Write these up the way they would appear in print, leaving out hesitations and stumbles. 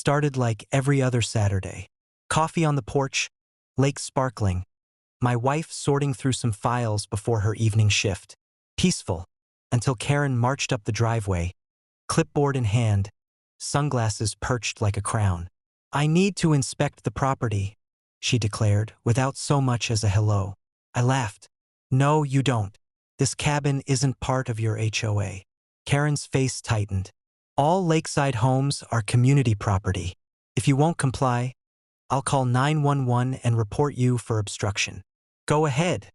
started like every other Saturday. Coffee on the porch, lake sparkling, my wife sorting through some files before her evening shift. Peaceful, until Karen marched up the driveway, clipboard in hand, sunglasses perched like a crown. "I need to inspect the property," she declared, without so much as a hello. I laughed. "No, you don't. This cabin isn't part of your HOA." Karen's face tightened. "All lakeside homes are community property. If you won't comply, I'll call 911 and report you for obstruction." "Go ahead,"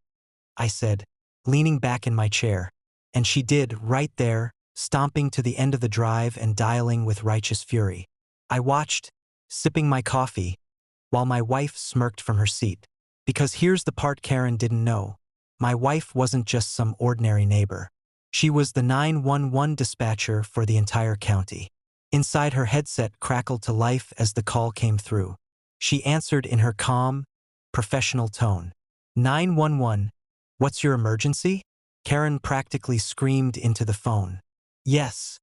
I said, leaning back in my chair. And she did, right there, stomping to the end of the drive and dialing with righteous fury. I watched, sipping my coffee, while my wife smirked from her seat. Because here's the part Karen didn't know. My wife wasn't just some ordinary neighbor. She was the 911 dispatcher for the entire county. Inside, her headset crackled to life as the call came through. She answered in her calm, professional tone. 911, what's your emergency?" Karen practically screamed into the phone. "Yes.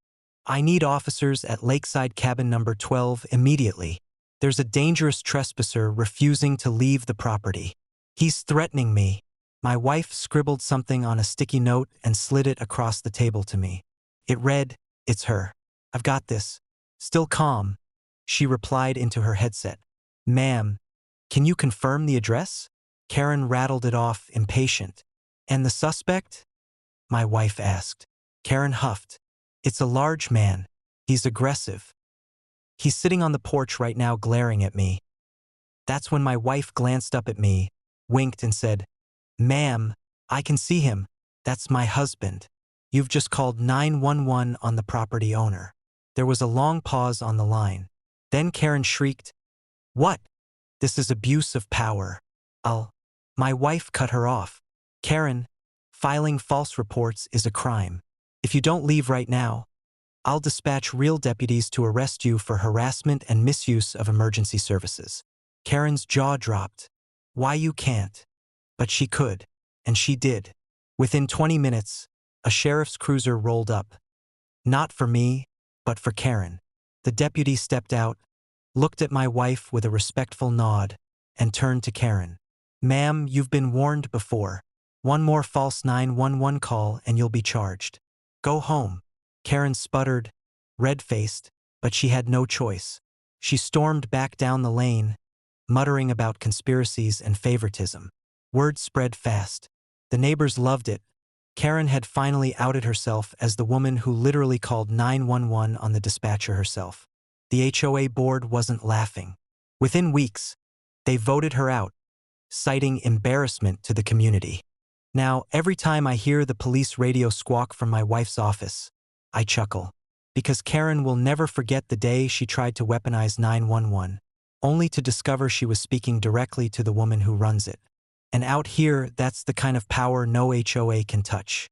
I need officers at Lakeside Cabin number 12 immediately. There's a dangerous trespasser refusing to leave the property. He's threatening me." My wife scribbled something on a sticky note and slid it across the table to me. It read, "It's her. I've got this." Still calm, she replied into her headset. "Ma'am, can you confirm the address?" Karen rattled it off, impatient. "And the suspect?" my wife asked. Karen huffed. "It's a large man. He's aggressive. He's sitting on the porch right now glaring at me." That's when my wife glanced up at me, winked and said, "Ma'am, I can see him. That's my husband. You've just called 911 on the property owner." There was a long pause on the line. Then Karen shrieked, "What? This is abuse of power. My wife cut her off. "Karen, filing false reports is a crime. If you don't leave right now, I'll dispatch real deputies to arrest you for harassment and misuse of emergency services." Karen's jaw dropped. Why you can't? But she could, and she did. Within 20 minutes, a sheriff's cruiser rolled up. Not for me, but for Karen. The deputy stepped out, looked at my wife with a respectful nod, and turned to Karen. "Ma'am, you've been warned before. One more false 911 call and you'll be charged. Go home." Karen sputtered, red-faced, but she had no choice. She stormed back down the lane, muttering about conspiracies and favoritism. Word spread fast. The neighbors loved it. Karen had finally outed herself as the woman who literally called 911 on the dispatcher herself. The HOA board wasn't laughing. Within weeks, they voted her out, citing embarrassment to the community. Now, every time I hear the police radio squawk from my wife's office, I chuckle. Because Karen will never forget the day she tried to weaponize 911, only to discover she was speaking directly to the woman who runs it. And out here, that's the kind of power no HOA can touch.